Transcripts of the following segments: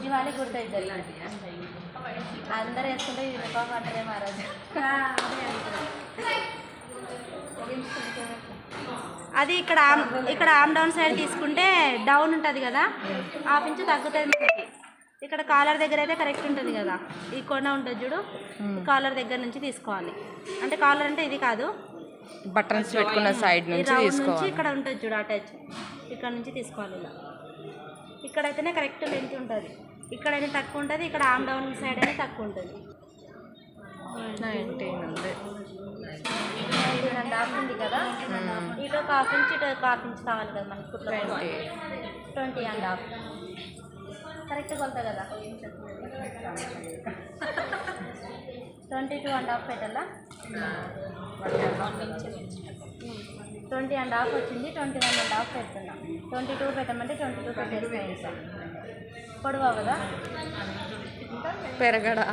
దివాళీ కుర్తా ఇద్దరు అందరూ వేసుకుంటే యూనిఫామ్ అంటారే మహారాజు. అది ఇక్కడ ఆమ్ డౌన్ సైడ్ తీసుకుంటే డౌన్ ఉంటుంది కదా, హాఫ్ ఇంచు తగ్గుతుంది మనకి. ఇక్కడ కాలర్ దగ్గర అయితే కరెక్ట్ ఉంటుంది కదా, ఈ కొన ఉంటుంది చూడు, కాలర్ దగ్గర నుంచి తీసుకోవాలి. అంటే కాలర్ అంటే ఇది కాదు, బటన్స్ పెట్టుకున్న సైడ్ నుంచి తీసుకోవాలి. ఇక్కడ ఉంటుంది చూడు అటాచ్, ఇక్కడ నుంచి తీసుకోవాలి. ఇలా ఇక్కడైతేనే కరెక్ట్ లెంత్ ఉంటుంది, ఇక్కడైనా తక్కువ ఉంటుంది, ఇక్కడ ఆమ్ డౌన్ సైడ్ అయితే తక్కువ ఉంటుంది. 19 ఉంది. 18.5 ఉంది కదా, ఇటు ఒక హాఫ్ ఇంచ్ ఇటు ఒక హాఫ్ ఇంచ్ కావాలి కదా మనకి. 20.5 కరెక్ట్ కొలత కదా. 22.5 పెట్టాలా? 20.5 వచ్చింది, 21.5 పెడుతున్నా. 22 పెట్టమంటే 22 పెట్టేస్తాం. పొడవా కదా పెరగడా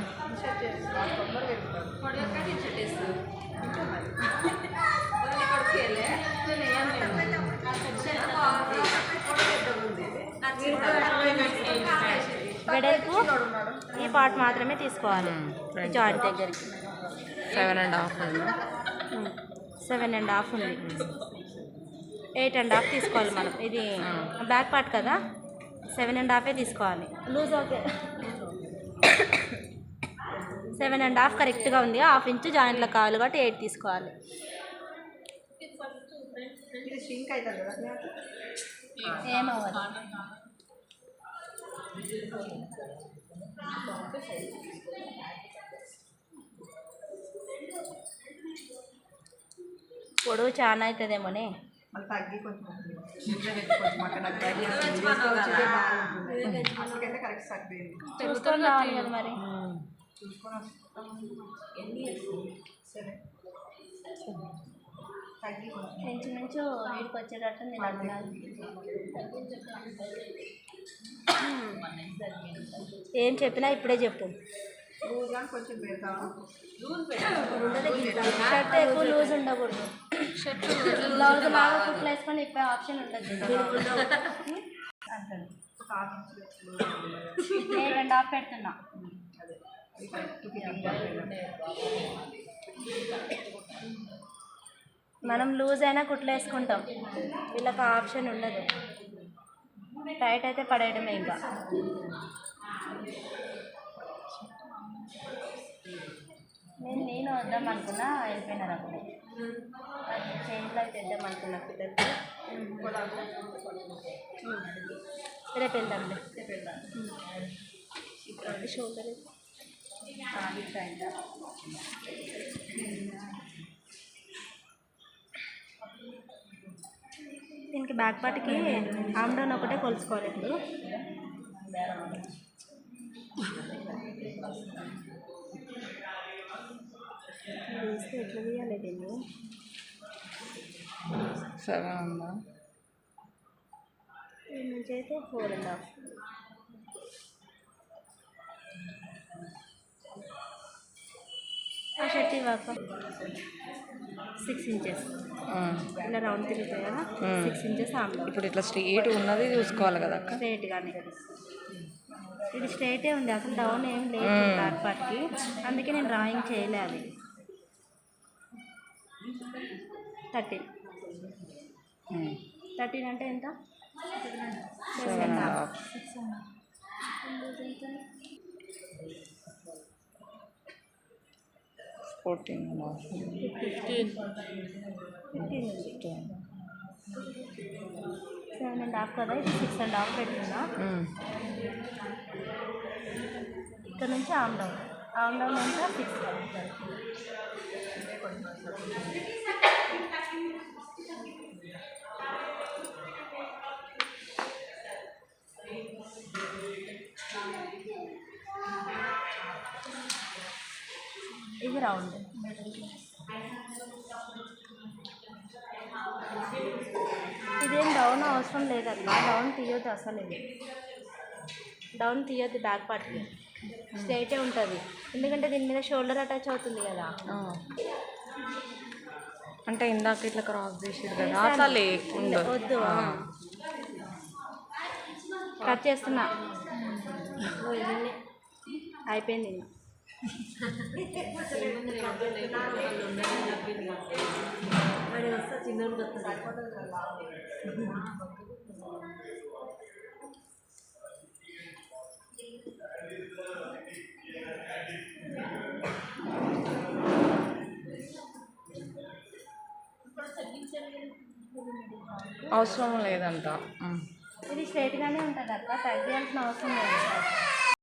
వెడల్పు ఈ పార్ట్ మాత్రమే తీసుకోవాలి. జాయింట్ దగ్గరికి 7.5 ఉంది. 8.5 తీసుకోవాలి మనం. ఇది బ్యాక్ పార్ట్ కదా, 7.5 తీసుకోవాలి. లూజ్ ఓకే, 7.5 కరెక్ట్గా ఉంది. హాఫ్ ఇంచు జాయింట్లో కావాలి కాబట్టి 8 తీసుకోవాలి. ఏమవ్వదు. పొడవు చాలా అవుతుందేమోనే. చూసుకొని రావాలి కదా మరి. ఇంచుమించు వీడికి వచ్చేటట్టు నేను అన్నాను. ఏం చెప్పినా ఇప్పుడే చెప్పు. షర్ట్ ఎక్కువ లూజ్ ఉండకూడదు. బ్లౌజ్ లాగా కుట్లు వేసుకొని ఇప్పే ఆప్షన్ ఉంటుంది. 8.5 పెడుతున్నా. మనం లూజ్ అయినా కుట్లు వేసుకుంటాం, వీళ్ళకి ఆప్షన్ ఉండదు. టైట్ అయితే పడేయడమే. ఇంకా నేను వద్దాం అనుకున్నా, వెళ్ళిపోయినారు అప్పుడు. చైన్లో అయితే వేద్దాం అనుకున్నా పిల్లలకి. రేపు వెళ్దాంలే. షోల్డర్ దీనికి బ్యాక్ పార్ట్కి ఆమ్ డౌన్ ఒకటే కొలుసుకోవాలి. ఇప్పుడు వేస్తే ఎట్లా తీయాలి దీన్ని? 7 ఉందా? దీని నుంచి అయితే 4.5. ఆ షర్ట్ ఇవ్వక 6 ఇంచెస్ ఇలా రౌండ్ తిరుగుతాయి కదా, 6 ఇంచెస్ ఆమ్ డౌన్. ఇప్పుడు ఇట్లా స్ట్రైట్ ఉన్నది చూసుకోవాలి కదా అక్క. స్ట్రైట్గానే ఇది స్ట్రైటే ఉంది, అసలు డౌన్ ఏం లేదు బ్యాక్ పార్ట్కి. అందుకే నేను డ్రాయింగ్ చేయలే. అది 13 అంటే ఎంత? 7.5. 14.5. 7.5 కదా, ఇది 6.5 పెడుతున్నా. ఇక్కడ నుంచి ఆమ్ డౌన్ ఎంత? 6. ఇది రౌండ్. ఇదేం డౌన్ అవసరం లేదమ్మా, డౌన్ తీయొద్దు అసలు. ఇది డౌన్ తీయొద్దు, బ్యాక్ పార్ట్కి స్ట్రైటే ఉంటుంది. ఎందుకంటే దీని మీద షోల్డర్ అటాచ్ అవుతుంది కదా. అంటే ఇందాక ఇట్లా క్రాస్ చేసేది కదా, అట్లా లేకుండా వద్దు. కట్ చేస్తున్నా. అయిపోయింది ఇంకా. అవసరం లేదంట. ఇది స్ట్రైట్గానే ఉంటుంది అక్క, తగ్గియాల్సిన అవసరం లేదు.